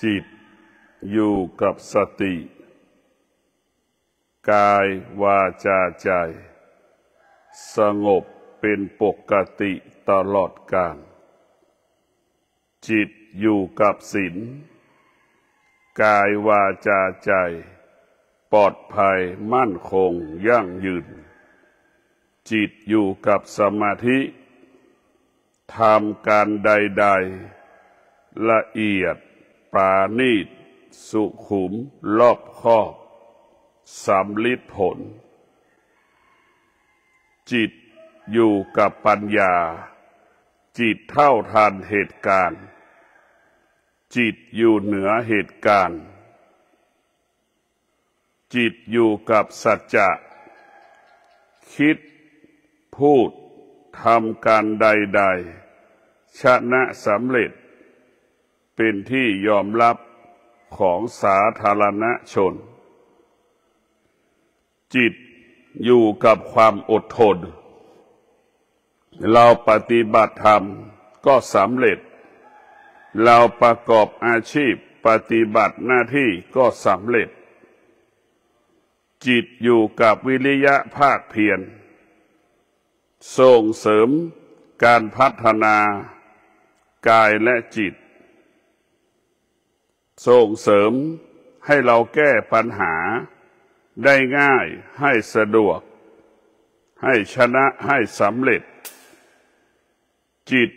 จิตอยู่กับสติกายวาจาใจสงบเป็นปกติตลอดกาลจิตอยู่กับศีลกายวาจาใจปลอดภัยมั่นคงยั่งยืนจิตอยู่กับสมาธิทำการใดๆละเอียดปราณีตสุขุมรอบคอบสำลิดผลจิตอยู่กับปัญญาจิตเท่าทันเหตุการณ์จิตอยู่เหนือเหตุการณ์จิตอยู่กับสัจจะคิดพูดทำการใดๆชนะสำเร็จเป็นที่ยอมรับของสาธารณชนจิตอยู่กับความอดทนเราปฏิบัติธรรมก็สำเร็จเราประกอบอาชีพปฏิบัติหน้าที่ก็สำเร็จจิตอยู่กับวิริยะภาคเพียรส่งเสริมการพัฒนากายและจิตส่งเสริมให้เราแก้ปัญหาได้ง่ายให้สะดวกให้ชนะให้สำเร็จจิต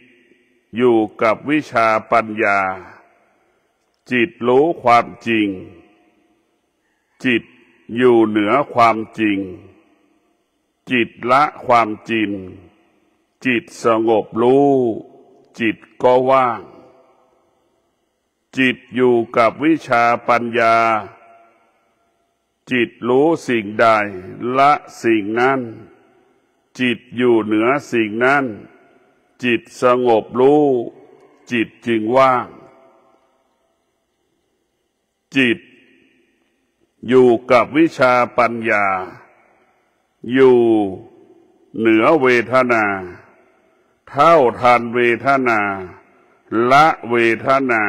อยู่กับวิชาปัญญาจิตรู้ความจริงจิตอยู่เหนือความจริงจิตละความจริงจิตสงบรู้จิตก็ว่างจิตอยู่กับวิชาปัญญาจิตรู้สิ่งใดละสิ่งนั้นจิตอยู่เหนือสิ่งนั้นจิตสงบรู้จิตจึงว่างจิตอยู่กับวิชาปัญญาอยู่เหนือเวทนาเท่าทันเวทนาละเวทนา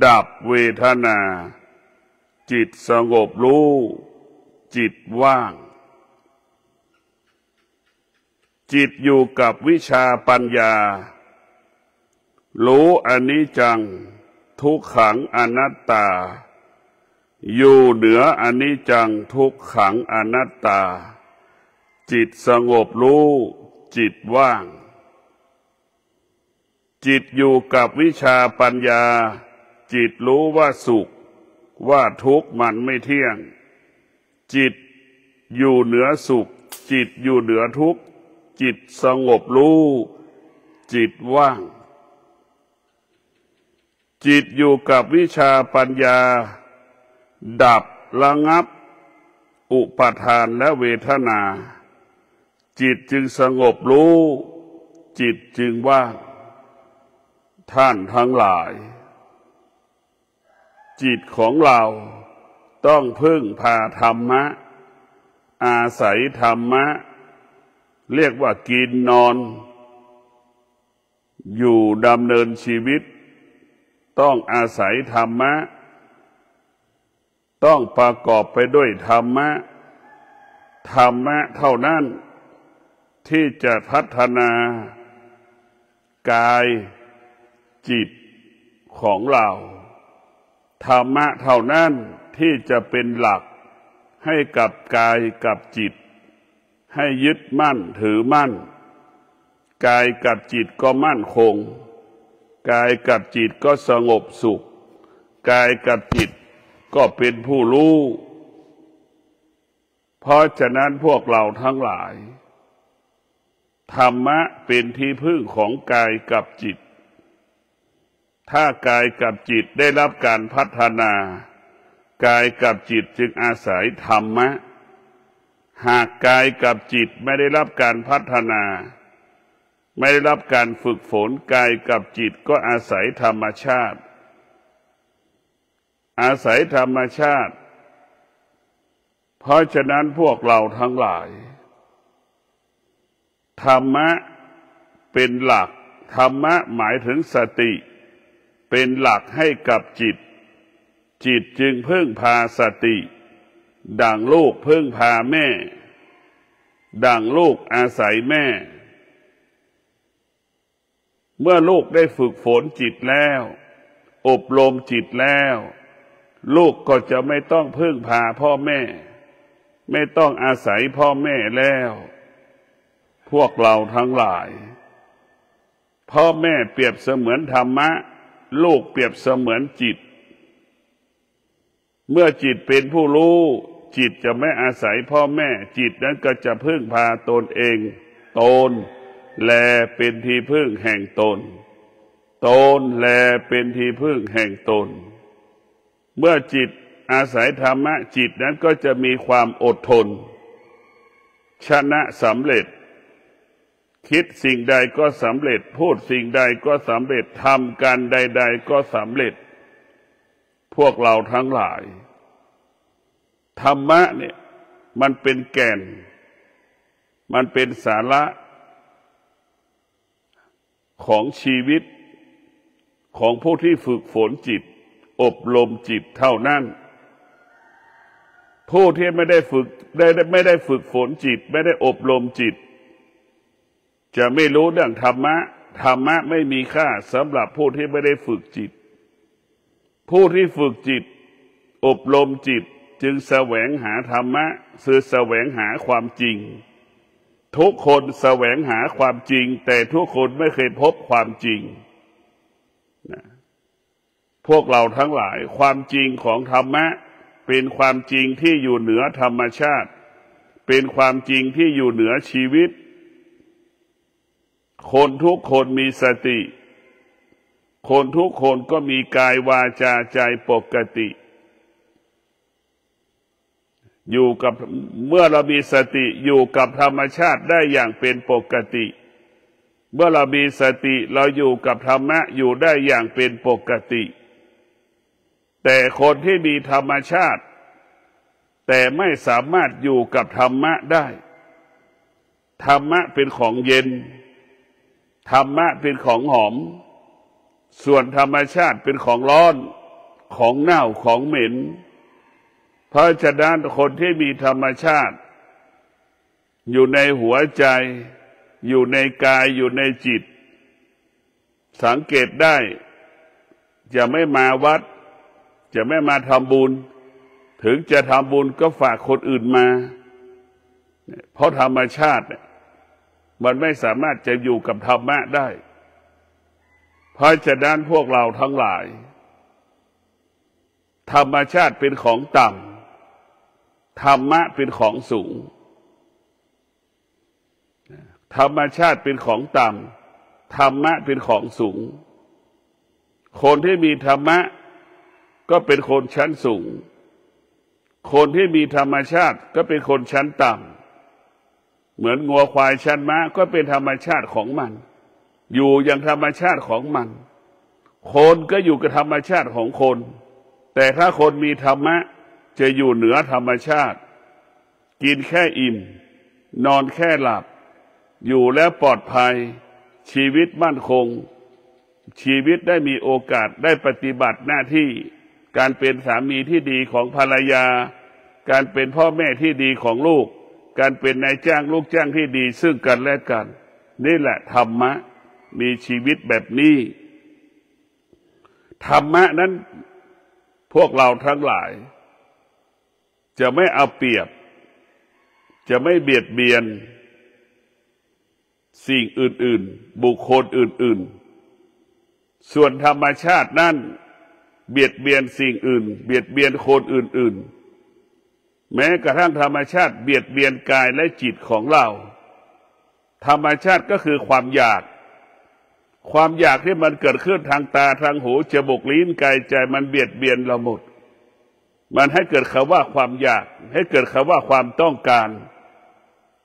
ดับเวทนาจิตสงบรู้จิตว่างจิตอยู่กับวิชาปัญญารู้อนิจจังทุกขังอนัตตาอยู่เหนืออนิจจังทุกขังอนัตตาจิตสงบรู้จิตว่างจิตอยู่กับวิชาปัญญาจิตรู้ว่าสุขว่าทุกข์มันไม่เที่ยงจิตอยู่เหนือสุขจิตอยู่เหนือทุกข์จิตสงบรู้จิตว่างจิตอยู่กับวิชาปัญญาดับระงับอุปาทานและเวทนาจิตจึงสงบรู้จิตจึงว่างท่านทั้งหลายจิตของเราต้องพึ่งพาธรรมะอาศัยธรรมะเรียกว่ากินนอนอยู่ดำเนินชีวิตต้องอาศัยธรรมะต้องประกอบไปด้วยธรรมะธรรมะเท่านั้นที่จะพัฒนากายจิตของเราธรรมะเท่านั้นที่จะเป็นหลักให้กับกายกับจิตให้ยึดมั่นถือมั่นกายกับจิตก็มั่นคงกายกับจิตก็สงบสุขกายกับจิตก็เป็นผู้รู้เพราะฉะนั้นพวกเราทั้งหลายธรรมะเป็นที่พึ่งของกายกับจิตถ้ากายกับจิตได้รับการพัฒนากายกับจิตจึงอาศัยธรรมะหากกายกับจิตไม่ได้รับการพัฒนาไม่ได้รับการฝึกฝนกายกับจิตก็อาศัยธรรมชาติอาศัยธรรมชาติเพราะฉะนั้นพวกเราทั้งหลายธรรมะเป็นหลักธรรมะหมายถึงสติ เป็นหลักให้กับจิตจิตจึงพึ่งพาสติดั่งลูกพึ่งพาแม่ดั่งลูกอาศัยแม่เมื่อลูกได้ฝึกฝนจิตแล้วอบรมจิตแล้วลูกก็จะไม่ต้องพึ่งพาพ่อแม่ไม่ต้องอาศัยพ่อแม่แล้วพวกเราทั้งหลายพ่อแม่เปรียบเสมือนธรรมะลูกเปรียบเสมือนจิตเมื่อจิตเป็นผู้รู้จิตจะไม่อาศัยพ่อแม่จิตนั้นก็จะพึ่งพาตนเองตนแลเป็นที่พึ่งแห่งตนตนแลเป็นที่พึ่งแห่งตนเมื่อจิตอาศัยธรรมะจิตนั้นก็จะมีความอดทนชนะสำเร็จคิดสิ่งใดก็สำเร็จพูดสิ่งใดก็สำเร็จทำการใดๆก็สำเร็จพวกเราทั้งหลายธรรมะเนี่ยมันเป็นแก่นมันเป็นสาระของชีวิตของผู้ที่ฝึกฝนจิตอบรมจิตเท่านั้นผู้ที่ไม่ได้ฝึกฝนจิตไม่ได้อบรมจิตจะไม่รู้เรื่องธรรมะธรรมะไม่มีค่าสำหรับผู้ที่ไม่ได้ฝึกจิตผู้ที่ฝึกจิตอบรมจิตจึงแสวงหาธรรมะคือแสวงหาความจริงทุกคนแสวงหาความจริงแต่ทุกคนไม่เคยพบความจริงพวกเราทั้งหลายความจริงของธรรมะเป็นความจริงที่อยู่เหนือธรรมชาติเป็นความจริงที่อยู่เหนือชีวิตคนทุกคนมีสติคนทุกคนก็มีกายวาจาใจปกติอยู่กับเมื่อเรามีสติอยู่กับธรรมชาติได้อย่างเป็นปกติเมื่อเรามีสติเราอยู่กับธรรมะอยู่ได้อย่างเป็นปกติแต่คนที่มีธรรมชาติแต่ไม่สามารถอยู่กับธรรมะได้ธรรมะเป็นของเย็นธรรมะเป็นของหอมส่วนธรรมชาติเป็นของร้อนของเน่าของเหม็นเพราะฉะนั้นคนที่มีธรรมชาติอยู่ในหัวใจอยู่ในกายอยู่ในจิตสังเกตได้จะไม่มาวัดจะไม่มาทำบุญถึงจะทำบุญก็ฝากคนอื่นมาเพราะธรรมชาติมันไม่สามารถจะอยู่กับธรรมะได้เพราะฉะนั้นพวกเราทั้งหลายธรรมชาติเป็นของต่ำธรรมะเป็นของสูงธรรมชาติเป็นของต่ำธรรมะเป็นของสูงคนที่มีธรรมะก็เป็นคนชั้นสูงคนที่มีธรรมชาติก็เป็นคนชั้นต่ำเหมือนงัวควายชั้นม้าก็เป็นธรรมชาติของมันอยู่อย่างธรรมชาติของมันคนก็อยู่กับธรรมชาติของคนแต่ถ้าคนมีธรรมะจะอยู่เหนือธรรมชาติกินแค่อิ่มนอนแค่หลับอยู่แล้วปลอดภัยชีวิตมั่นคงชีวิตได้มีโอกาสได้ปฏิบัติหน้าที่การเป็นสามีที่ดีของภรรยาการเป็นพ่อแม่ที่ดีของลูกการเป็นนายจ้างลูกจ้างที่ดีซึ่งกันและกันนี่แหละธรรมะมีชีวิตแบบนี้ธรรมะนั้นพวกเราทั้งหลายจะไม่เอาเปรียบจะไม่เบียดเบียนสิ่งอื่นๆบุคคลอื่นๆส่วนธรรมชาตินั้นเบียดเบียนสิ่งอื่นเบียดเบียนคนอื่นๆแม้กระทั่งธรรมชาติเบียดเบียนกายและจิตของเราธรรมชาติก็คือความอยากที่มันเกิดขึ้นทางตาทางหูจมูกลิ้นกายใจมันเบียดเบียนเราหมดมันให้เกิดคำว่าความอยากให้เกิดคำว่าความต้องการ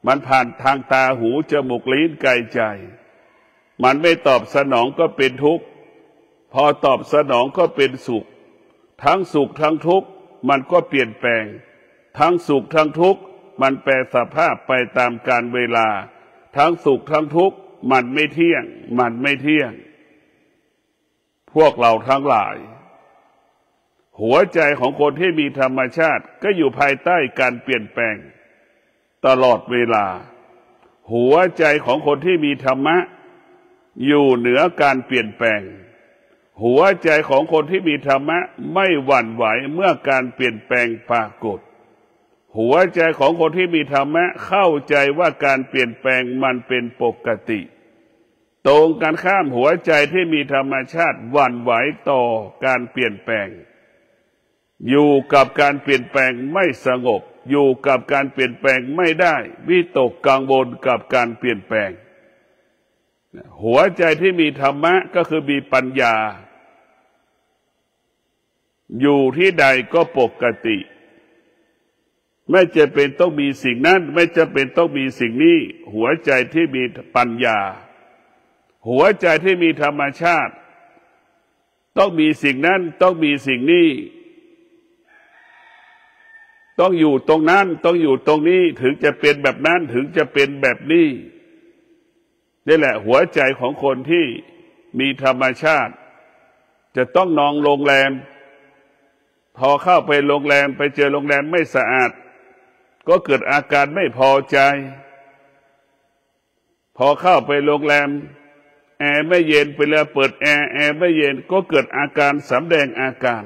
มันผ่านทางตาหูจมูกลิ้นกายใจมันไม่ตอบสนองก็เป็นทุกข์พอตอบสนองก็เป็นสุขทั้งสุขทั้งทุกข์มันก็เปลี่ยนแปลงทั้งสุขทั้งทุกข์มันแปรสภาพไปตามกาลเวลาทั้งสุขทั้งทุกข์มันไม่เที่ยง พวกเราทั้งหลายหัวใจของคนที่มีธรรมชาติก็อยู่ภายใต้การเปลี่ยนแปลงตลอดเวลาหัวใจของคนที่มีธรรมะอยู่เหนือการเปลี่ยนแปลงหัวใจของคนที่มีธรรมะไม่หวั่นไหวเมื่อการเปลี่ยนแปลงปรากฏหัวใจของคนที่มีธรรมะเข้าใจว่าการเปลี่ยนแปลงมันเป็นปกติตรงกันข้ามหัวใจที่มีธรรมชาติหวั่นไหวต่อการเปลี่ยนแปลงอยู่กับการเปลี่ยนแปลงไม่สงบอยู่กับการเปลี่ยนแปลงไม่ได้วิตกกังวลกับการเปลี่ยนแปลงหัวใจที่มีธรรมะก็คือมีปัญญาอยู่ที่ใดก็ปกติไม่จำเป็นต้องมีสิ่งนั้นไม่จำเป็นต้องมีสิ่งนี้หัวใจที่มีปัญญาหัวใจที่มีธรรมชาติต้องมีสิ่งนั้นต้องมีสิ่งนี้ต้องอยู่ตรงนั้นต้องอยู่ตรงนี้ถึงจะเป็นแบบนั้นถึงจะเป็นแบบนี้นี่แหละหัวใจของคนที่มีธรรมชาติจะต้องนอนโรงแรมพอเข้าไปโรงแรมไปเจอโรงแรมไม่สะอาดก็เกิดอาการไม่พอใจพอเข้าไปโรงแรมแอร์ไม่เย็นไปแล้วเปิดแอร์ไม่เย็นก็เกิดอาการสำแดงอาการ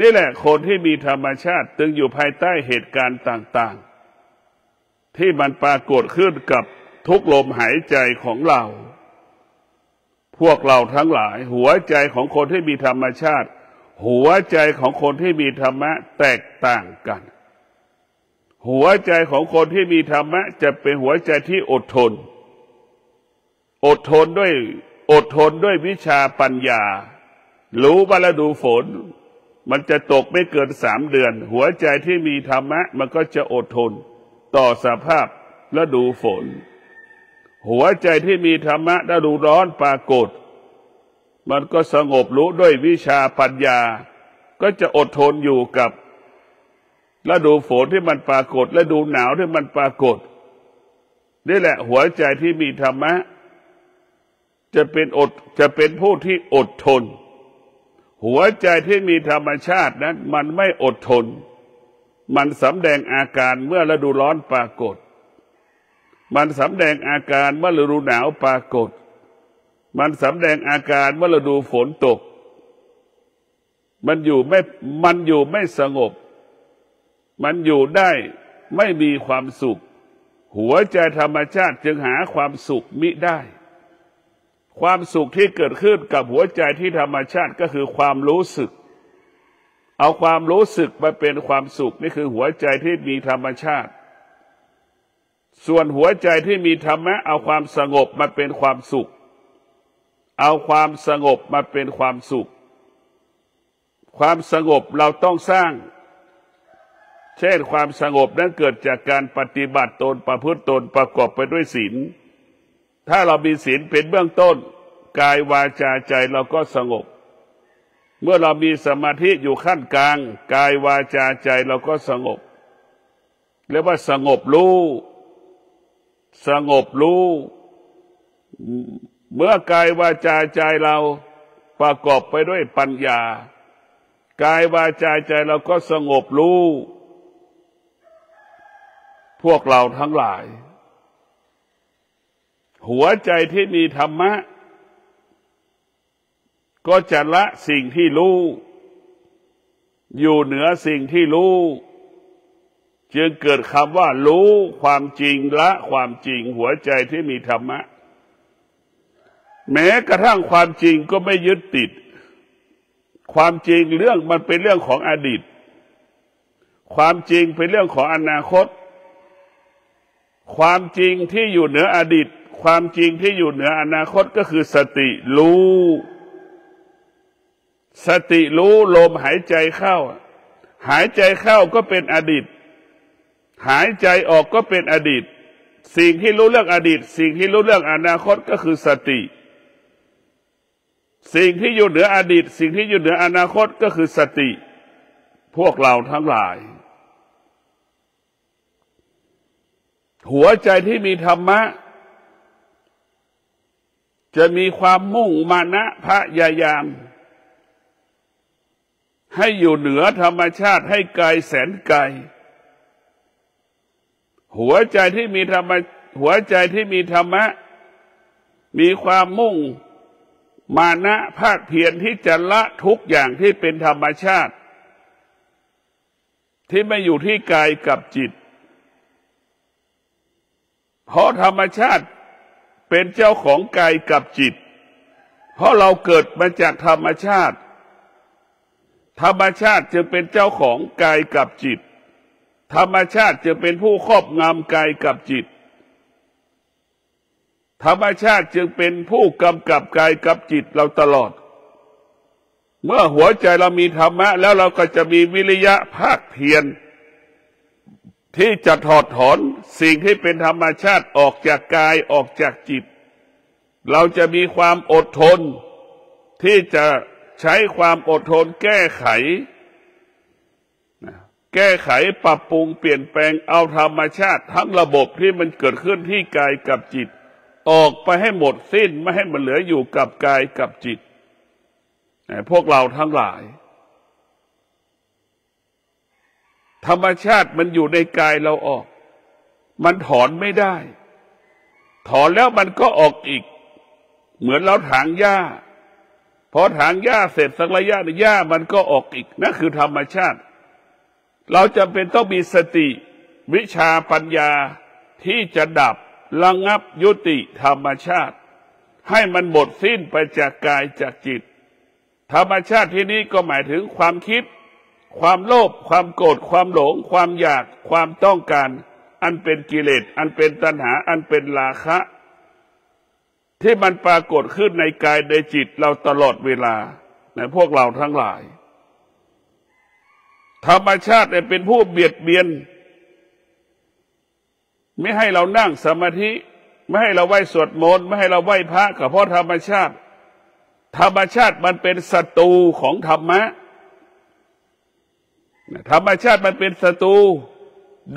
นี่แหละคนที่มีธรรมชาติตึงอยู่ภายใต้เหตุการณ์ต่างๆที่มันปรากฏขึ้นกับทุกลมหายใจของเราพวกเราทั้งหลายหัวใจของคนที่มีธรรมชาติหัวใจของคนที่มีธรรมะแตกต่างกันหัวใจของคนที่มีธรรมะจะเป็นหัวใจที่อดทนด้วยวิชาปัญญารู้ว่าฤดูฝนมันจะตกไม่เกิน3 เดือนหัวใจที่มีธรรมะมันก็จะอดทนต่อสภาพฤดูฝนหัวใจที่มีธรรมะฤดูร้อนปรากฏมันก็สงบรู้ด้วยวิชาปัญญาก็จะอดทนอยู่กับฤดูฝนที่มันปรากฏฤดูหนาวที่มันปรากฏนี่แหละหัวใจที่มีธรรมะจะเป็นผู้ที่อดทนหัวใจที่มีธรรมชาตินั้นมันไม่อดทนมันสำแดงอาการเมื่อฤดูร้อนปรากฏมันสำแดงอาการเมื่อฤดูหนาวปรากฏมันสำแดงอาการเมื่อฤดูฝนตกมันอยู่ไม่สงบมันอยู่ได้ไม่มีความสุขหัวใจธรรมชาติจึงหาความสุขมิได้ความสุขที่เกิดขึ้นกับหัวใจที่ธรรมชาติก็คือความรู้สึกเอาความรู้สึกมาเป็นความสุขนี่คือหัวใจที่มีธรรมชาติส่วนหัวใจที่มีธรรมะเอาความสงบมาเป็นความสุขเอาความสงบมาเป็นความสุขความสงบเราต้องสร้างเช่นความสงบนั้นเกิดจากการปฏิบัติตนประพฤติตนประกอบไปด้วยศีลถ้าเรามีศีลเป็นเบื้องต้นกายวาจาใจเราก็สงบเมื่อเรามีสมาธิอยู่ขั้นกลางกายวาจาใจเราก็สงบเรียกว่าสงบรู้เมื่อกายวาจาใจเราประกอบไปด้วยปัญญากายวาจาใจเราก็สงบรู้พวกเราทั้งหลายหัวใจที่มีธรรมะก็จะละสิ่งที่รู้อยู่เหนือสิ่งที่รู้จึงเกิดคำว่ารู้ความจริงละความจริงหัวใจที่มีธรรมะแม้กระทั่งความจริงก็ไม่ยึดติดความจริงเรื่องมันเป็นเรื่องของอดีตความจริงเป็นเรื่องของอนาคตความจริงที่อยู่เหนืออดีตความจริงที่อยู่เหนืออนาคตก็คือสติรู้ลมหายใจเข้าหายใจเข้าก็เป็นอดีตหายใจออกก็เป็นอดีตสิ่งที่รู้เรื่องอดีตสิ่งที่รู้เรื่องอนาคตก็คือสติสิ่งที่อยู่เหนืออดีตสิ่งที่อยู่เหนืออนาคตก็คือสติพวกเราทั้งหลายหัวใจที่มีธรรมะ จะมีความมุ่งมานะพยายามให้อยู่เหนือธรรมชาติให้ไกลแสนไกลหัวใจที่มีธรรมะมีความมุ่งมานะภาคเพียรที่จะละทุกอย่างที่เป็นธรรมชาติที่ไม่อยู่ที่กายกับจิตเพราะธรรมชาติเป็นเจ้าของกายกับจิตเพราะเราเกิดมาจากธรรมชาติจึงเป็นเจ้าของกายกับจิตธรรมชาติจึงเป็นผู้ครอบงำกายกับจิตธรรมชาติจึงเป็นผู้กำกับกายกับจิตเราตลอดเมื่อหัวใจเรามีธรรมะแล้วเราก็จะมีวิริยะภาคเพียรที่จะถอดถอนสิ่งที่เป็นธรรมชาติออกจากกายออกจากจิตเราจะมีความอดทนที่จะใช้ความอดทนแก้ไขปรับปรุงเปลี่ยนแปลงเอาธรรมชาติทั้งระบบที่มันเกิดขึ้นที่กายกับจิตออกไปให้หมดสิ้นไม่ให้มันเหลืออยู่กับกายกับจิตพวกเราทั้งหลายธรรมชาติมันอยู่ในกายเราออกมันถอนไม่ได้ถอนแล้วมันก็ออกอีกเหมือนเราถางหญ้าพอถางหญ้าเสร็จสักระยะหนึ่งหญ้ามันก็ออกอีกนั่นคือธรรมชาติเราจำเป็นต้องมีสติวิชาปัญญาที่จะดับระงับยุติธรรมชาติให้มันหมดสิ้นไปจากกายจากจิตธรรมชาติที่นี้ก็หมายถึงความคิดความโลภความโกรธความหลงความอยากความต้องการอันเป็นกิเลสอันเป็นตัณหาอันเป็นราคะที่มันปรากฏขึ้นในกายในจิตเราตลอดเวลาในพวกเราทั้งหลายธรรมชาติเป็นผู้เบียดเบียนไม่ให้เรานั่งสมาธิไม่ให้เราไหว้สวดมนต์ไม่ให้เราไหว้พระก็เพราะธรรมชาติมันเป็นศัตรูของธรรมะธรรมชาติมันเป็นศัตรู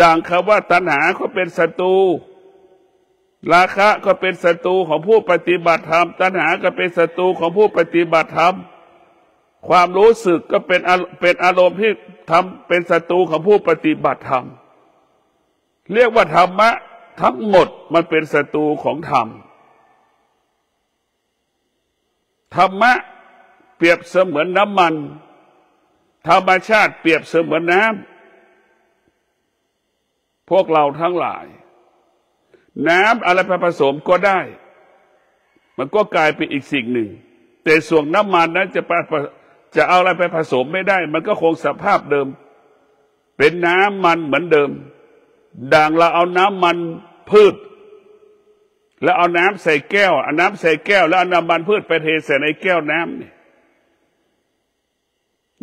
ดังคำว่าตัณหาก็เป็นศัตรูราคะก็เป็นศัตรูของผู้ปฏิบัติธรรมตัณหาก็เป็นศัตรูของผู้ปฏิบัติธรรมความรู้สึกก็เป็นอารมณ์ที่ทำเป็นศัตรูของผู้ปฏิบัติธรรมเรียกว่าธรรมะทั้งหมดมันเป็นศัตรูของธรรมธรรมะเปรียบเสมือนน้ำมันธรรมชาติเปรียบเสมือนน้ำพวกเราทั้งหลายน้ำอะไรไปผสมก็ได้มันก็กลายเป็นอีกสิ่งหนึ่งแต่ส่วนน้ำมันนั้นจะเอาอะไรไปผสมไม่ได้มันก็คงสภาพเดิมเป็นน้ำมันเหมือนเดิมดังเราเอาน้ำมันพืชแล้วเอาน้ำใส่แก้วเอาน้ำใส่แก้วแล้วเอาน้ำมันพืชไปเทใส่ในแก้วน้ำนี่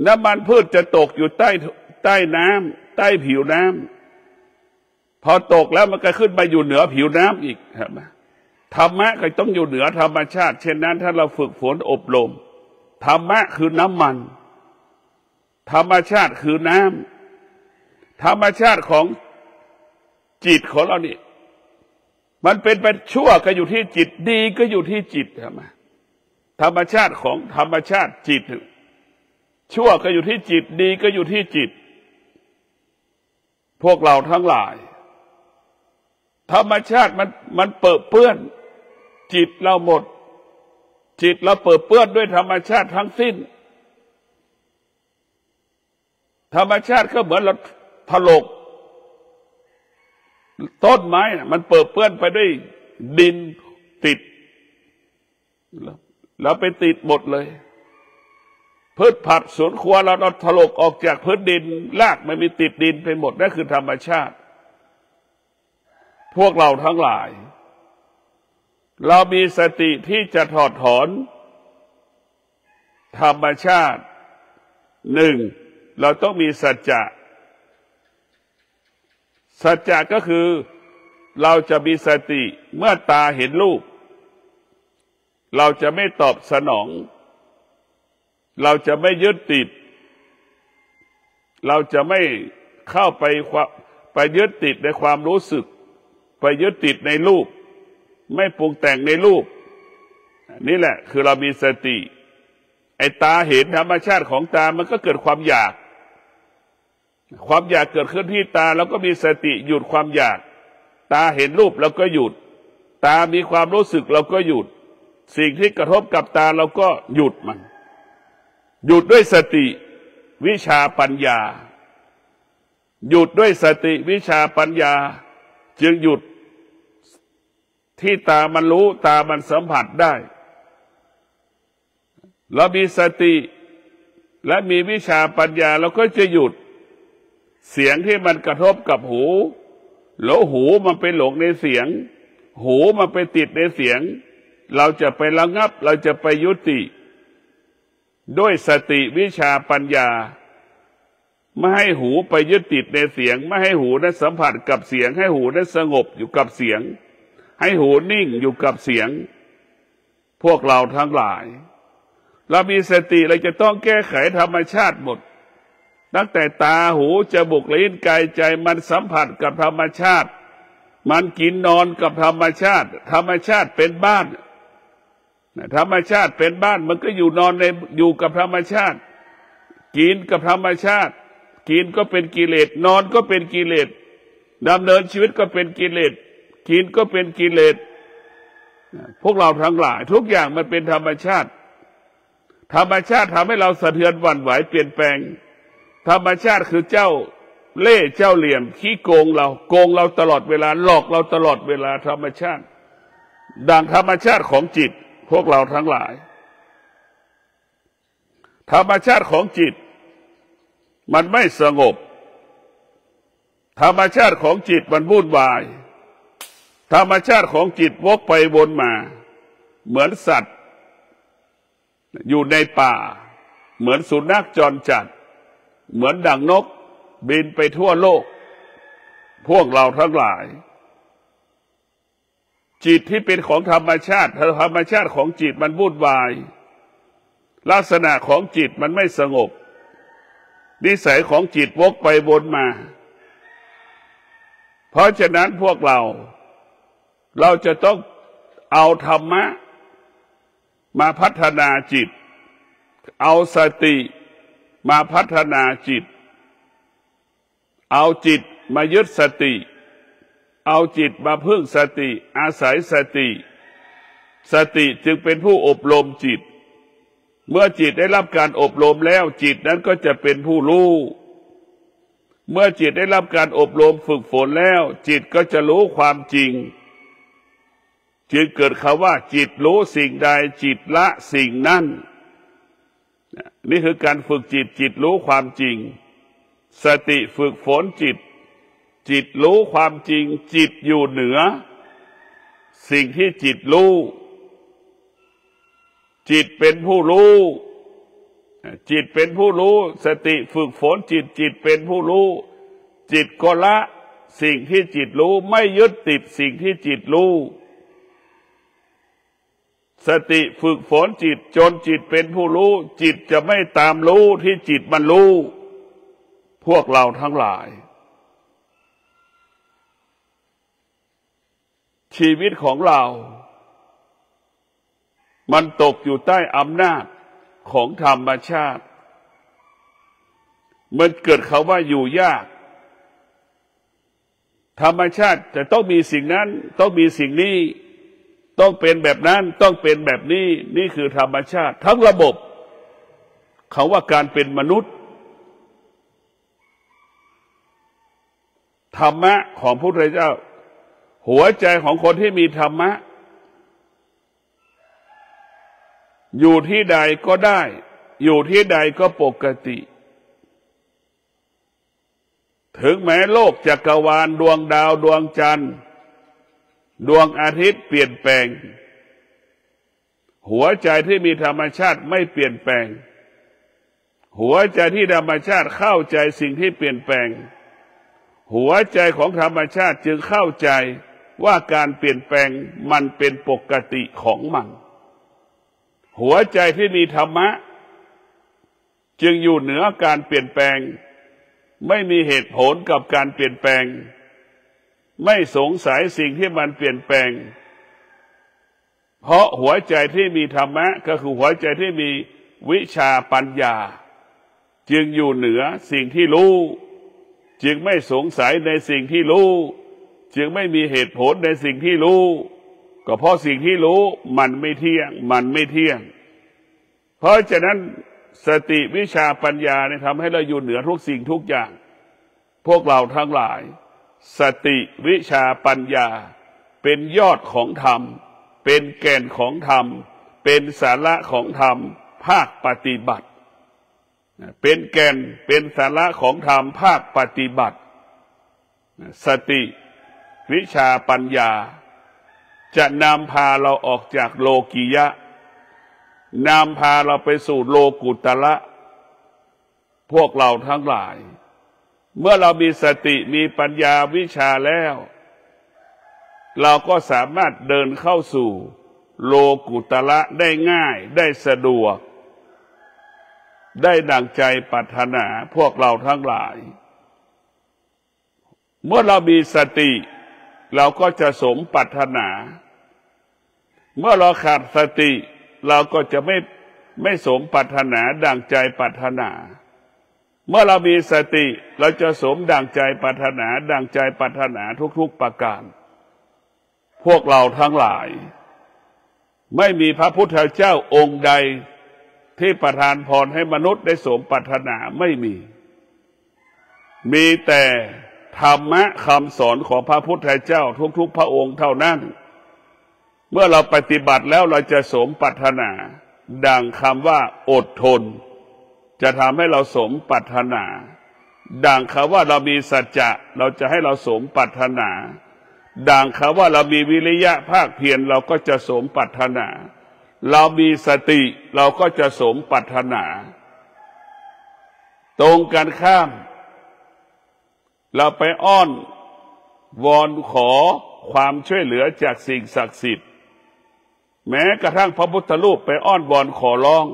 น้ำมันพืชจะตกอยู่ใต้น้ำใต้ผิวน้ำพอตกแล้วมันก็ขึ้นมาอยู่เหนือผิวน้ำอีกเห็นไหมธรรมะก็ต้องอยู่เหนือธรรมชาติเช่นนั้นถ้าเราฝึกฝนอบรมธรรมะคือน้ำมันธรรมชาติคือน้ำธรรมชาติของจิตของเรานี่มันเป็นไปชั่วก็อยู่ที่จิตดีก็อยู่ที่จิตใช่ไหมธรรมชาติของธรรมชาติจิตชั่วก็อยู่ที่จิตดีก็อยู่ที่จิตพวกเราทั้งหลายธรรมชาติมันเปื้อเปื้อนจิตเราหมดจิตเราเปื้อเปื้อนด้วยธรรมชาติทั้งสิ้นธรรมชาติก็เหมือนเราถลกต้นไม้มันเปื้อเปื้อนไปด้วยดินติดเราไปติดหมดเลยพืชผักสวนครัวเราถลกออกจากพื้นดินรากไม่มีติดดินไปหมดนั่นคือธรรมชาติพวกเราทั้งหลายเรามีสติที่จะถอดถอนธรรมชาติหนึ่งเราต้องมีสัจจะก็คือเราจะมีสติเมื่อตาเห็นรูปเราจะไม่ตอบสนองเราจะไม่ยึดติดเราจะไม่เข้าไปยึดติดในความรู้สึกไปยึดติดในรูปไม่ปรุงแต่งในรูป นี่แหละคือเรามีสติไอ้ตาเห็นธรรมชาติของตามันก็เกิดความอยากเกิดขึ้นที่ตาแล้วก็มีสติหยุดความอยากตาเห็นรูปเราก็หยุดตามีความรู้สึกเราก็หยุดสิ่งที่กระทบกับตาเราก็หยุดมันหยุดด้วยสติวิชาปัญญาหยุดด้วยสติวิชาปัญญาจึงหยุดที่ตามันรู้ตามันสัมผัสได้เรามีสติและมีวิชาปัญญาเราก็จะหยุดเสียงที่มันกระทบกับหูแล้วหูมันไปหลงในเสียงหูมันไปติดในเสียงเราจะไประงับเราจะไปยุติด้วยสติวิชาปัญญาไม่ให้หูไปยึดติดในเสียงไม่ให้หูนั้นสัมผัสกับเสียงให้หูนั้นสงบอยู่กับเสียงให้หูนิ่งอยู่กับเสียงพวกเราทั้งหลายเรามีสติเราจะต้องแก้ไขธรรมชาติหมดตั้งแต่ตาหูจมูกลิ้นกายใจมันสัมผัสกับธรรมชาติมันกินนอนกับธรรมชาติธรรมชาติเป็นบ้านธรรมชาติเป็นบ้านมันก็อยู่นอนในอยู่กับธรรมชาติกินกับธรรมชาติกินก็เป็นกิเลสนอนก็เป็นกิเลสดำเนินชีวิตก็เป็นกิเลสกินก็เป็นกิเลสพวกเราทั้งหลายทุกอย่างมันเป็นธรรมชาติธรรมชาติทำให้เราสะเทือนหวั่นไหวเปลี่ยนแปลงธรรมชาติคือเจ้าเล่ห์เจ้าเหลี่ยมขี้โกงเราตลอดเวลาหลอกเราตลอดเวลาธรรมชาติดังธรรมชาติของจิตพวกเราทั้งหลายธรรมชาติของจิตมันไม่สงบธรรมชาติของจิตมันวุ่นวายธรรมชาติของจิตวกไปวนมาเหมือนสัตว์อยู่ในป่าเหมือนสุนัขจรจัดเหมือนดั่งนกบินไปทั่วโลกพวกเราทั้งหลายจิตที่เป็นของธรรมชาติธรรมชาติของจิตมันวุ่นวายลักษณะของจิตมันไม่สงบนิสัยของจิตวกไปวนมาเพราะฉะนั้นพวกเราจะต้องเอาธรรมะมาพัฒนาจิตเอาสติมาพัฒนาจิตเอาจิตมายึดสติเอาจิตมาพึ่งสติอาศัยสติจึงเป็นผู้อบรมจิตเมื่อจิตได้รับการอบรมแล้วจิตนั้นก็จะเป็นผู้รู้เมื่อจิตได้รับการอบรมฝึกฝนแล้วจิตก็จะรู้ความจริงจึงเกิดคำว่าจิตรู้สิ่งใดจิตละสิ่งนั้นนี่คือการฝึกจิตรู้ความจริงสติฝึกฝนจิตรู้ความจริงจิตอยู่เหนือสิ่งที่จิตรู้จิตเป็นผู้รู้จิตเป็นผู้รู้สติฝึกฝนจิตเป็นผู้รู้จิตก็ละสิ่งที่จิตรู้ไม่ยึดติดสิ่งที่จิตรู้สติฝึกฝนจิตจนจิตเป็นผู้รู้จิตจะไม่ตามรู้ที่จิตมันรู้พวกเราทั้งหลายชีวิตของเรามันตกอยู่ใต้อำนาจของธรรมชาติมันเกิดคำว่าอยู่ยากธรรมชาติจะต้องมีสิ่งนั้นต้องมีสิ่งนี้ต้องเป็นแบบนั้นต้องเป็นแบบนี้นี่คือธรรมชาติทั้งระบบเขาว่าการเป็นมนุษย์ธรรมะของพระพุทธเจ้าหัวใจของคนที่มีธรรมะอยู่ที่ใดก็ได้อยู่ที่ใดก็ปกติถึงแม้โลกจักรวาลดวงดาวดวงจันทร์ดวงอาทิตย์เปลี่ยนแปลงหัวใจที่มีธรรมชาติไม่เปลี่ยนแปลงหัวใจที่ธรรมชาติเข้าใจสิ่งที่เปลี่ยนแปลงหัวใจของธรรมชาติจึงเข้าใจว่าการเปลี่ยนแปลงมันเป็นปกติของมันหัวใจที่มีธรรมะจึงอยู่เหนือการเปลี่ยนแปลงไม่มีเหตุผลกับการเปลี่ยนแปลงไม่สงสัยสิ่งที่มันเปลี่ยนแปลง เพราะหัวใจที่มีธรรมะก็คือหัวใจที่มีวิชาปัญญาจึงอยู่เหนือสิ่งที่รู้จึงไม่สงสัยในสิ่งที่รู้จึงไม่มีเหตุผลในสิ่งที่รู้ก็เพราะสิ่งที่รู้มันไม่เที่ยงเพราะฉะนั้นสติวิชาปัญญาเนี่ยทำให้เราอยู่เหนือทุกสิ่งทุกอย่างพวกเราทั้งหลายสติวิชาปัญญาเป็นยอดของธรรมเป็นแก่นของธรรมเป็นสาระของธรรมภาคปฏิบัติเป็นแก่นเป็นสาระของธรรมภาคปฏิบัติสติวิชาปัญญาจะนำพาเราออกจากโลกียะนำพาเราไปสู่โลกุตระพวกเราทั้งหลายเมื่อเรามีสติมีปัญญาวิชาแล้วเราก็สามารถเดินเข้าสู่โลกุตระได้ง่ายได้สะดวกได้ดังใจปรารถนาพวกเราทั้งหลายเมื่อเรามีสติเราก็จะสมปรารถนาเมื่อเราขาดสติเราก็จะไม่สมปรารถนาดังใจปรารถนาเมื่อเรามีสติเราจะสมดังใจปรารถนาดังใจปรารถนาทุกๆประการพวกเราทั้งหลายไม่มีพระพุทธเจ้าองค์ใดที่ประทานพรให้มนุษย์ได้สมปรารถนาไม่มีแต่ธรรมะคำสอนของพระพุทธเจ้าทุกๆพระองค์เท่านั้นเมื่อเราปฏิบัติแล้วเราจะสมปรารถนาดังคำว่าอดทนจะทำให้เราสมปรารถนาดังคำว่าเรามีสัจจะเราจะให้เราสมปรารถนาดังคำว่าเรามีวิริยะภาคเพียรเราก็จะสมปรารถนาเรามีสติเราก็จะสมปรารถนาตรงกันข้ามเราไปอ้อนวอนขอความช่วยเหลือจากสิ่งศักดิ์สิทธิ์แม้กระทั่งพระพุทธรูปไปอ้อนวอนขอร้อง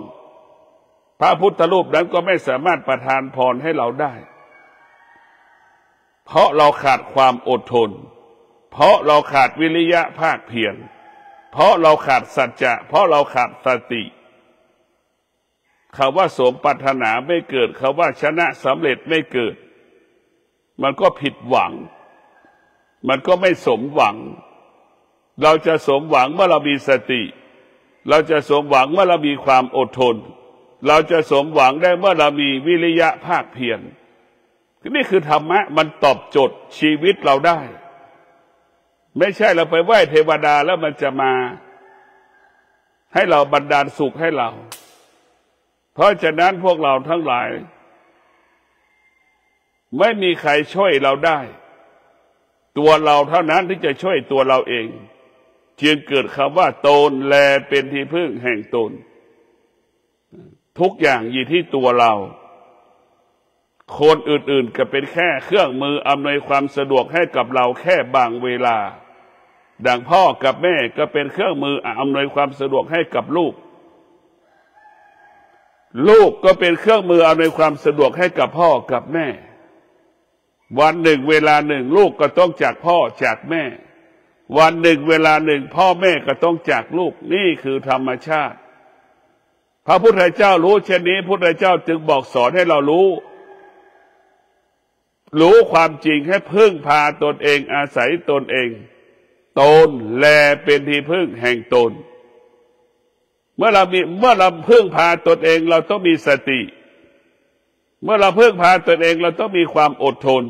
พระพุทธรูปนั้นก็ไม่สามารถประทานพรให้เราได้เพราะเราขาดความอดทนเพราะเราขาดวิริยะภาคเพียรเพราะเราขาดสัจจะเพราะเราขาดสติคำว่าสมปรารถนาไม่เกิดคำว่าชนะสำเร็จไม่เกิดมันก็ผิดหวังมันก็ไม่สมหวังเราจะสมหวังเมื่อเรามีสติเราจะสมหวังเมื่อเรามีความอดทนเราจะสมหวังได้เมื่อเรามีวิริยะภาคเพียรนี่คือธรรมะมันตอบโจทย์ชีวิตเราได้ไม่ใช่เราไปไหว้เทวดาแล้วมันจะมาให้เราบันดาลสุขให้เราเพราะฉะนั้นพวกเราทั้งหลายไม่มีใครช่วยเราได้ตัวเราเท่านั้นที่จะช่วยตัวเราเองจึงเกิดคำว่าตนแลเป็นที่พึ่งแห่งตนทุกอย่างอยู่ที่ตัวเราคนอื่นๆก็เป็นแค่เครื่องมืออำนวยความสะดวกให้กับเราแค่บางเวลาดังพ่อกับแม่ก็เป็นเครื่องมืออำนวยความสะดวกให้กับลูกลูกก็เป็นเครื่องมืออำนวยความสะดวกให้กับพ่อกับแม่วันหนึ่งเวลาหนึ่งลูกก็ต้องจากพ่อจากแม่วันหนึ่งเวลาหนึ่งพ่อแม่ก็ต้องจากลูกนี่คือธรรมชาติพระพุทธเจ้ารู้เช่นนี้พระพุทธเจ้าจึงบอกสอนให้เรารู้ความจริงให้พึ่งพาตนเองอาศัยตนเองตนแลเป็นที่พึ่งแห่งตนเมื่อเราพึ่งพาตนเองเราต้องมีสติเมื่อเราพึ่งพาตนเองเราต้องมีความอดทน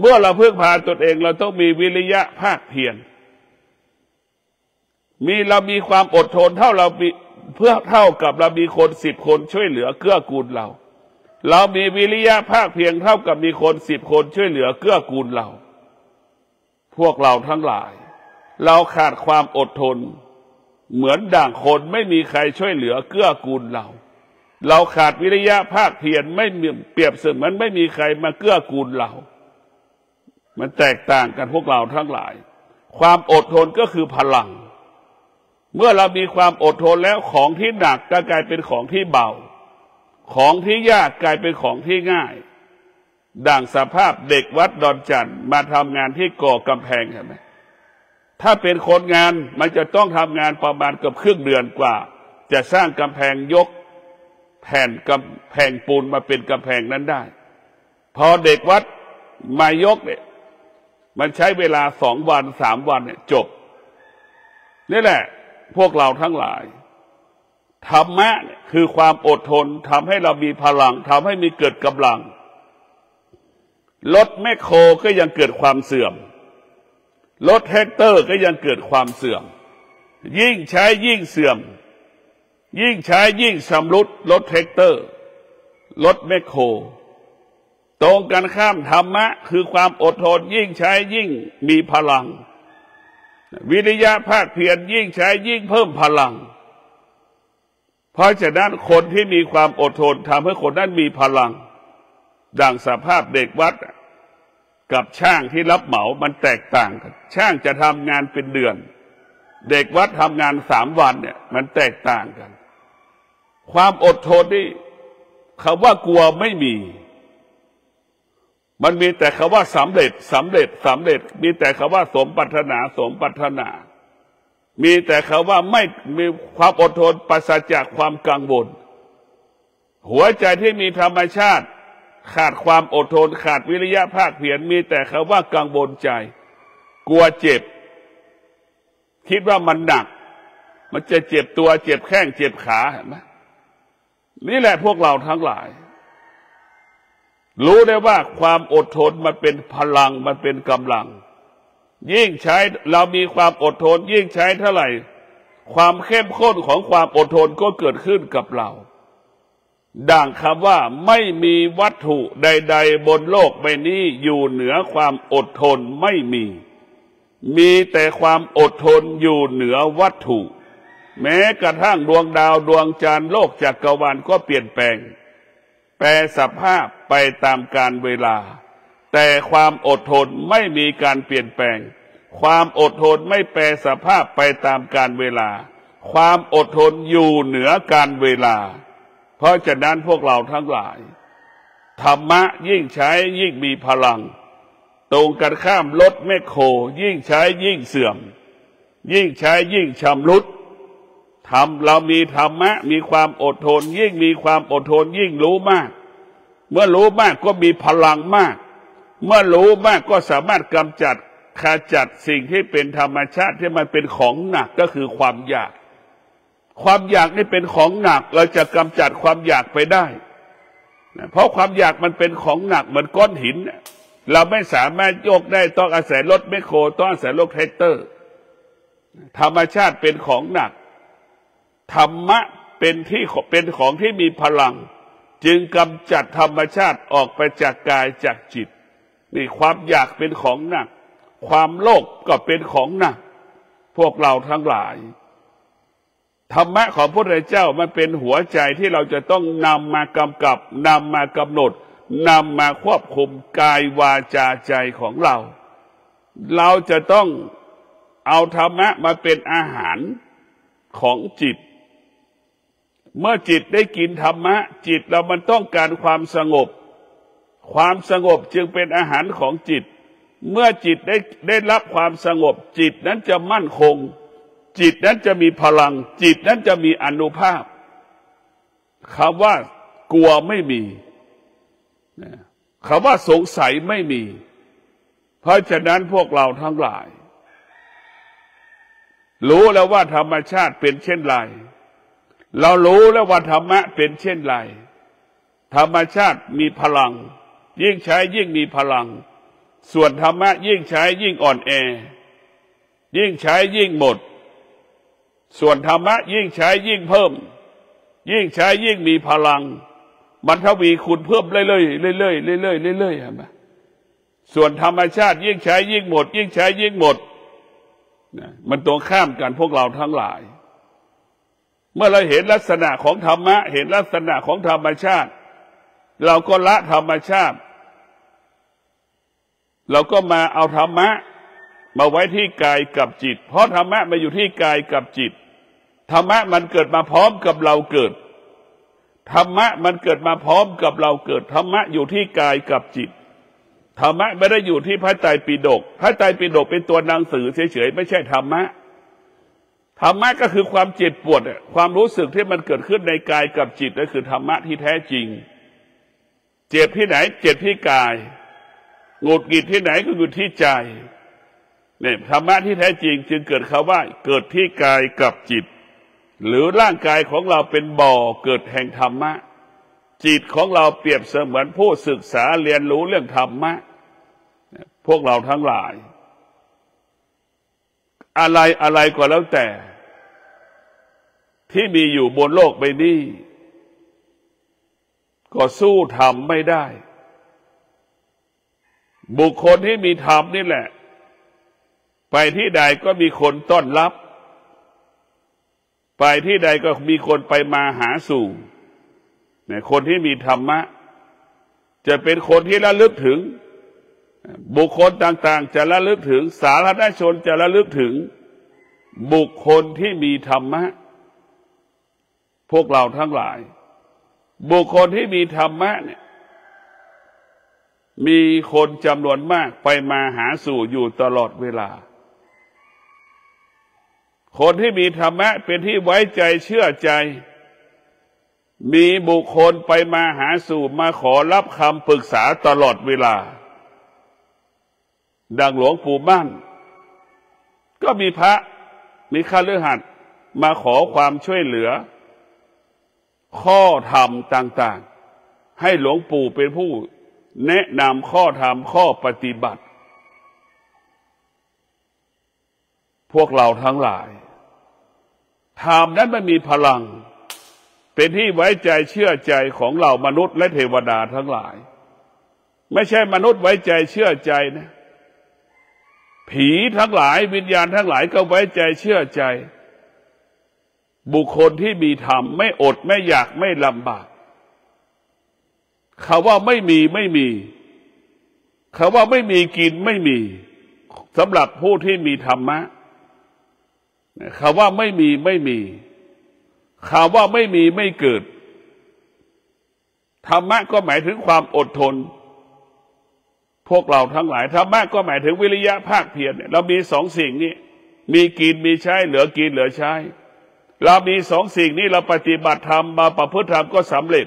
เมื่อเราพึ่งพาตนเองเราต้องมีวิริยะภาคเพียรเรามีความอดทนเท่ากับเรามีคน10 คนช่วยเหลือเกื้อกูลเรามีวิริยะภาคเพียรเท่ากับมีคน10 คนช่วยเหลือเกื้อกูลเราพวกเราทั้งหลายเราขาดความอดทนเหมือนด่างคนไม่มีใครช่วยเหลือเกื้อกูลเราขาดวิริยะภาคเพียรไม่เปรียบเสมือนไม่มีใครมาเกื้อกูลเรามันแตกต่างกันพวกเราทั้งหลายความอดทนก็คือพลังเมื่อเรามีความอดทนแล้วของที่หนักก็กลายเป็นของที่เบาของที่ยากกลายเป็นของที่ง่ายดังสภาพเด็กวัดดอนจันทร์มาทำงานที่ก่อกำแพงเห็นไหม ถ้าเป็นคนงานมันจะต้องทำงานประมาณเกือบครึ่งเดือนกว่าจะสร้างกำแพงยกแผ่นกำแพงปูนมาเป็นกำแพงนั้นได้พอเด็กวัดมายกเนี่ยมันใช้เวลา2 วัน3 วันเนี่ยจบนี่แหละพวกเราทั้งหลายธรรมะคือความอดทนทำให้เรามีพลังทำให้มีเกิดกำลังรถแมคโครก็ยังเกิดความเสื่อมรถแท็กเตอร์ก็ยังเกิดความเสื่อมยิ่งใช้ยิ่งเสื่อมยิ่งใช้ยิ่งชำรุดรถแท็กเตอร์รถแมคโครตรงกันข้ามธรรมะคือความอดทนยิ่งใช้ยิ่งมีพลังวิริยะภาคเพียรยิ่งใช้ยิ่งเพิ่มพลังเพราะฉะนั้นคนที่มีความอดทนทำให้คนนั้นมีพลังดังสภาพเด็กวัดกับช่างที่รับเหมามันแตกต่างกันช่างจะทำงานเป็นเดือนเด็กวัดทำงาน3 วันเนี่ยมันแตกต่างกันความอดทนนี่คำว่ากลัวไม่มีมันมีแต่คำว่าสำเร็จสำเร็จสำเร็จมีแต่คำว่าสมปรารถนาสมปรารถนามีแต่คำว่าไม่มีความอดทนปราศจากความกังวลหัวใจที่มีธรรมชาติขาดความอดทนขาดวิริยะภาคเพียรมีแต่คำว่ากังวลใจกลัวเจ็บคิดว่ามันหนักมันจะเจ็บตัวเจ็บแข้งเจ็บขาเห็นไหมนี่แหละพวกเราทั้งหลายรู้ได้ว่าความอดทนมันเป็นพลังมันเป็นกำลังยิ่งใช้เรามีความอดทนยิ่งใช้เท่าไหร่ความเข้มข้นของความอดทนก็เกิดขึ้นกับเราดังคำว่าไม่มีวัตถุใดๆบนโลกใบนี้อยู่เหนือความอดทนไม่มีแต่ความอดทนอยู่เหนือวัตถุแม้กระทั่งดวงดาวดวงจันทร์โลกจักรวาลก็เปลี่ยนแปลงแปรสภาพไปตามกาลเวลาแต่ความอดทนไม่มีการเปลี่ยนแปลงความอดทนไม่แปรสภาพไปตามกาลเวลาความอดทนอยู่เหนือการเวลาเพราะฉะนั้นพวกเราทั้งหลายธรรมะยิ่งใช้ยิ่งมีพลังตรงกันข้ามรถแมคโครยิ่งใช้ยิ่งเสื่อมยิ่งใช้ยิ่งชำรุดเรามีธรรมะมีความอดทนยิ่งมีความอดทนยิ่งรู้มากเมื่อรู้มากก็มีพลังมากเมื่อรู้มากก็สามารถกำจัดขจัดสิ่งที่เป็นธรรมชาติที่มันเป็นของหนักก็คือความอยากนี่เป็นของหนักเราจะกำจัดความอยากไปได้เพราะความอยากมันเป็นของหนักเหมือนก้อนหินเราไม่สามารถยกได้ต้องอาศัยรถแมคโครต้องอาศัยรถแท็กเตอร์ธรรมชาติเป็นของหนักธรรมะเป็นของที่มีพลังจึงกำจัดธรรมชาติออกไปจากกายจากจิตนี่ความอยากเป็นของหนักความโลภก็เป็นของหนักพวกเราทั้งหลายธรรมะของพระพุทธเจ้ามันเป็นหัวใจที่เราจะต้องนำมากำกับนำมากำหนดนำมาควบคุมกายวาจาใจของเราจะต้องเอาธรรมะมาเป็นอาหารของจิตเมื่อจิตได้กินธรรมะจิตเรามันต้องการความสงบจึงเป็นอาหารของจิตเมื่อจิตได้รับความสงบจิตนั้นจะมั่นคงจิตนั้นจะมีพลังจิตนั้นจะมีอานุภาพคำว่ากลัวไม่มีคำว่าสงสัยไม่มีเพราะฉะนั้นพวกเราทั้งหลายรู้แล้วว่าธรรมชาติเป็นเช่นไรเรารู้แล้วว่าธรรมะเป็นเช่นไรธรรมชาติมีพลังยิ่งใช้ยิ่งมีพลังส่วนธรรมะยิ่งใช้ยิ่งอ่อนแอยิ่งใช้ยิ่งหมดส่วนธรรมะยิ่งใช้ยิ่งเพิ่มยิ่งใช้ยิ่งมีพลังมันทวีคูณเพิ่มเรื่อยๆเรื่อยๆเรื่อยๆเรื่อยๆเห็นไหมส่วนธรรมชาติยิ่งใช้ยิ่งหมดยิ่งใช้ยิ่งหมดมันตรงข้ามกันพวกเราทั้งหลายเมื่อเราเห็นลักษณะของธรรมะเห็นลักษณะของธรรมชาติเราก็ละธรรมชาติเราก็มาเอาธรรมะมาไว้ที่กายกับจิตเพราะธรรมะมาอยู่ที่กายกับจิตธรรมะมันเกิดมาพร้อมกับเราเกิดธรรมะมันเกิดมาพร้อมกับเราเกิดธรรมะอยู่ที่กายกับจิต ธรรมะไม่ได้อยู่ที่พระไตรปิฎกพระไตรปิฎกเป็นตัวหนังสือเฉยๆไม่ใช่ธรรมะธรรมะก็คือความเจ็บปวดความรู้สึกที่มันเกิดขึ้นในกายกับจิตนั่นคือธรรมะที่แท้จริงเจ็บที่ไหนเจ็บที่กายหงุดหงิดที่ไหนก็อยู่ที่ใจเนี่ยธรรมะที่แท้จริงจึงเกิดคำว่าเกิดที่กายกับจิตหรือร่างกายของเราเป็นบ่อเกิดแห่งธรรมะจิตของเราเปรียบเสมือนผู้ศึกษาเรียนรู้เรื่องธรรมะพวกเราทั้งหลายอะไรก็แล้วแต่ที่มีอยู่บนโลกใบนี้ก็สู้ธรรมไม่ได้บุคคลที่มีธรรมนี่แหละไปที่ใดก็มีคนต้อนรับไปที่ใดก็มีคนไปมาหาสู่เนี่ยคนที่มีธรรมะจะเป็นคนที่ระลึกถึงบุคคลต่างๆจะระลึกถึงสาธารณชนจะระลึกถึงบุคคลที่มีธรรมะพวกเราทั้งหลายบุคคลที่มีธรรมะเนี่ยมีคนจำนวนมากไปมาหาสู่อยู่ตลอดเวลาคนที่มีธรรมะเป็นที่ไว้ใจเชื่อใจมีบุคคลไปมาหาสู่มาขอรับคำปรึกษาตลอดเวลาดังหลวงปู่มั่นก็มีพระมีคฤหัสถ์มาขอความช่วยเหลือข้อธรรมต่างๆให้หลวงปู่เป็นผู้แนะนำข้อธรรมข้อปฏิบัติพวกเราทั้งหลายธรรมนั้นมันมีพลังเป็นที่ไว้ใจเชื่อใจของเหล่ามนุษย์และเทวดาทั้งหลายไม่ใช่มนุษย์ไว้ใจเชื่อใจนะผีทั้งหลายวิญญาณทั้งหลายก็ไว้ใจเชื่อใจบุคคลที่มีธรรมไม่อดไม่อยากไม่ลำบากคำว่าไม่มีคำว่าไม่มีกินไม่มีสำหรับผู้ที่มีธรรมะคำว่าไม่มีคำว่าไม่มีไม่เกิดธรรมะก็หมายถึงความอดทนพวกเราทั้งหลายธรรมะก็หมายถึงวิริยะภาคเพียรเรามีสองสิ่งนี้มีกินมีใช้เหลือกินเหลือใช้เรามีสองสิ่งนี้เราปฏิบัติธรรมมาประพฤติธรรมก็สำเร็จ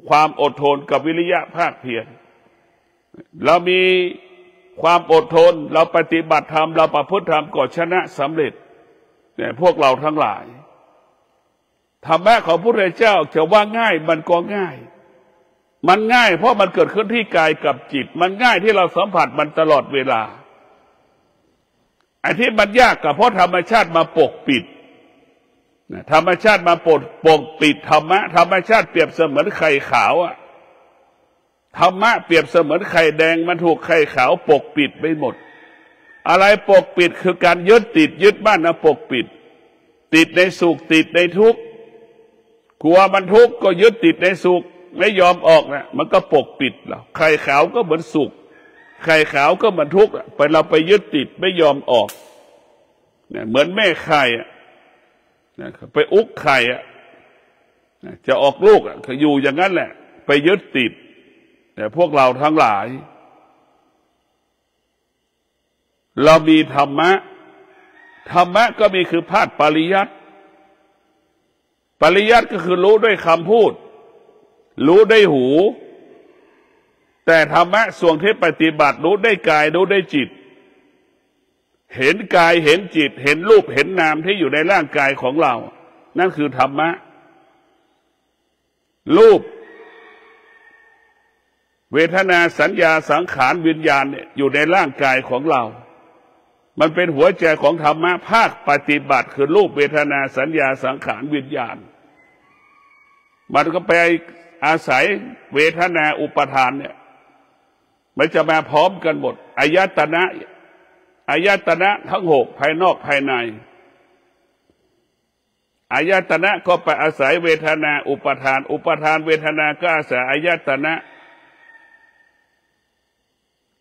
ความอดทนกับวิริยะภาคเพียรเรามีความอดทนเราปฏิบัติธรรมเราประพฤติธรรมก็ชนะสำเร็จเนี่ยพวกเราทั้งหลายธรรมะของพระพุทธเจ้าจะว่าง่ายมันก็ง่ายมันง่ายเพราะมันเกิดขึ้นที่กายกับจิตมันง่ายที่เราสัมผัสมันตลอดเวลาไอ้ที่มันยากก็เพราะธรรมชาติมาปกปิดธรรมชาติมาปกปิดธรรมะธรรมชาติเปรียบเสมือนไข่ขาวอะธรรมะเปรียบเสมือนไข่แดงมันถูกไข่ขาวปกปิดไปหมดอะไรปกปิดคือการยึดติดยึดบ้านนะปกปิดติดในสุขติดในทุกข์กลัวมันทุกข์ก็ยึดติดในสุขไม่ยอมออกนะมันก็ปกปิดเราไข่ขาวก็เหมือนสุขไข่ขาวก็เหมือนทุกข์ไปเราไปยึดติดไม่ยอมออกเนี่ยเหมือนแม่ไข่ไปอุกไข่จะออกลูกอยู่อย่างนั้นแหละไปยึดติดแต่พวกเราทั้งหลายเรามีธรรมะก็มีคือภาคปริยัติก็คือรู้ด้วยคำพูดรู้ด้วยหูแต่ธรรมะส่วนที่ปฏิบัติรู้ได้กายรู้ได้จิตเห็นกายเห็นจิตเห็นรูปเห็นนามที่อยู่ในร่างกายของเรานั่นคือธรรมะรูปเวทนาสัญญาสังขารวิญญาณเนี่ยอยู่ในร่างกายของเรามันเป็นหัวใจของธรรมะภาคปฏิบัติคือรูปเวทนาสัญญาสังขารวิญญาณมันก็ไปอาศัยเวทนาอุปทานเนี่ยมันจะมาพร้อมกันหมดอายตนะทั้งหกภายนอกภายในอายตนะก็ไปอาศัยเวทนาอุปทานเวทนาก็อาศัยอายตนะ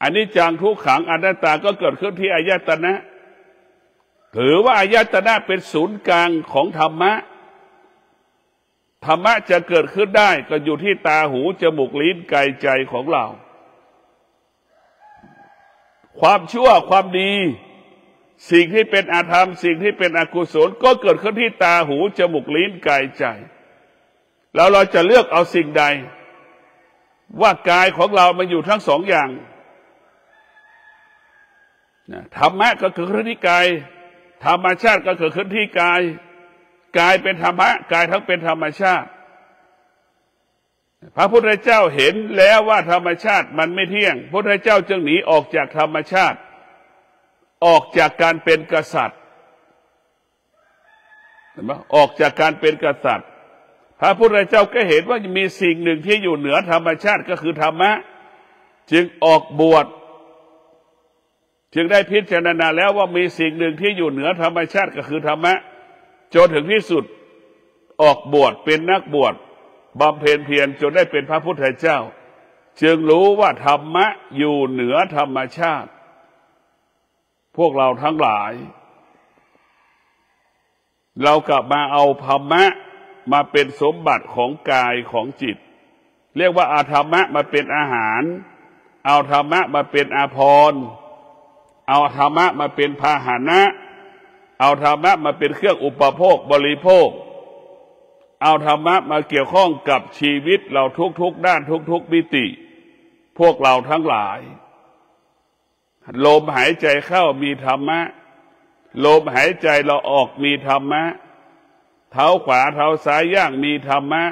อนิจจังทุกขังอนัตตาก็เกิดขึ้นที่อายตนะถือว่าอายตนะเป็นศูนย์กลางของธรรมะจะเกิดขึ้นได้ก็อยู่ที่ตาหูจมูกลิ้นกายใจของเรา ความชั่วความดีสิ่งที่เป็นอาธรรมสิ่งที่เป็นอกุศลก็เกิดขึ้นที่ตาหูจมูกลิ้นกายใจแล้วเราจะเลือกเอาสิ่งใดว่ากายของเรามันอยู่ทั้งสองอย่างธรรมะก็เกิดขึ้นที่กายธรรมชาติก็เกิดขึ้นที่กายกายเป็นธรรมะกายทั้งเป็นธรรมชาติพระพุทธเจ้าเห็นแล้วว่าธรรมชาติมันไม่เที่ยงพระพุทธเจ้าจึงหนีออกจากธรรมชาติออกจากการเป็นกษัตริย์เห็นไหมออกจากการเป็นกษัตริย์พระพุทธเจ้าก็เห็นว่ามีสิ่งหนึ่งที่อยู่เหนือธรรมชาติก็คือธรรมะจึงออกบวชจึงได้พิจารณาแล้วว่ามีสิ่งหนึ่งที่อยู่เหนือธรรมชาติก็คือธรรมะจนถึงที่สุดออกบวชเป็นนักบวชบำเพ็ญเพียรจนได้เป็นพระพุทธเจ้าจึงรู้ว่าธรรมะอยู่เหนือธรรมชาติพวกเราทั้งหลายเรากลับมาเอาธรรมะมาเป็นสมบัติของกายของจิตเรียกว่าเอาธรรมะมาเป็นอาหารเอาธรรมะมาเป็นอาภรณ์เอาธรรมะมาเป็นพาหนะเอาธรรมะมาเป็นเครื่องอุปโภคบริโภคเอาธรรมะมาเกี่ยวข้องกับชีวิตเราทุกๆด้านทุกๆมิติพวกเราทั้งหลายลมหายใจเข้ามีธรรมะลมหายใจเราออกมีธรรมะเท้าขวาเท้าซ้ายย่างมีธรรมะ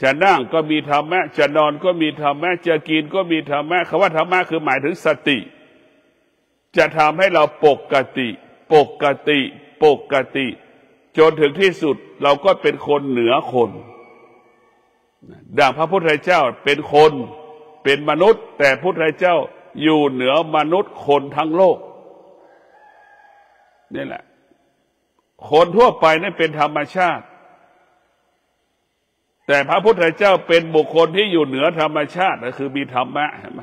จะนั่งก็มีธรรมะจะนอนก็มีธรรมะจะกินก็มีธรรมะคำว่าธรรมะคือหมายถึงสติจะทำให้เราปกติจนถึงที่สุดเราก็เป็นคนเหนือคนดังพระพุทธเจ้าเป็นคนเป็นมนุษย์แต่พระพุทธเจ้าอยู่เหนือมนุษย์คนทั้งโลกนี่แหละคนทั่วไปนั่นเป็นธรรมชาติแต่พระพุทธเจ้าเป็นบุคคลที่อยู่เหนือธรรมชาติก็คือมีธรรมะเห็นไหม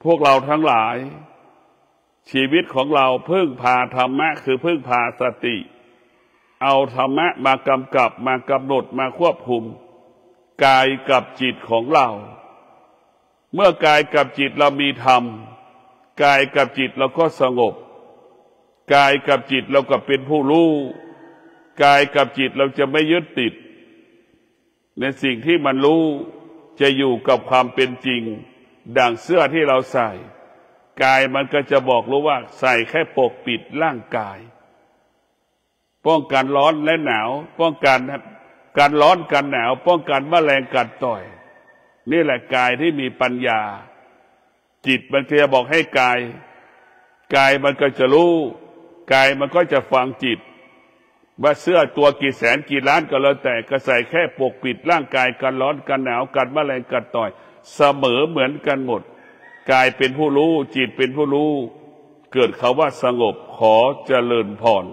พวกเราทั้งหลายชีวิตของเราพึ่งพาธรรมะคือพึ่งพาสติเอาธรรมะมากำกับมากำหนดมาควบคุมกายกับจิตของเราเมื่อกายกับจิตเรามีธรรมกายกับจิตเราก็สงบกายกับจิตเราก็เป็นผู้รู้กายกับจิตเราจะไม่ยึดติดในสิ่งที่มันรู้จะอยู่กับความเป็นจริงดั่งเสื้อที่เราใส่กายมันก็จะบอกรู้ว่าใส่แค่ปกปิดร่างกายป้องกันร้อนและหนาวป้องกันการร้อนกันหนาวป้องกันแมลงกัดต่อยนี่แหละกายที่มีปัญญาจิตมันจะบอกให้กายมันก็จะรู้กายมันก็จะฟังจิตว่าเสื้อตัวกี่แสนกี่ล้านก็แล้วแต่ก็ใส่แค่ปกปิดร่างกายกันร้อนกันหนาวกันแมลงกัดต่อยเสมอเหมือนกันหมดกายเป็นผู้รู้จิตเป็นผู้รู้เกิดคำว่าสงบขอเจริญพร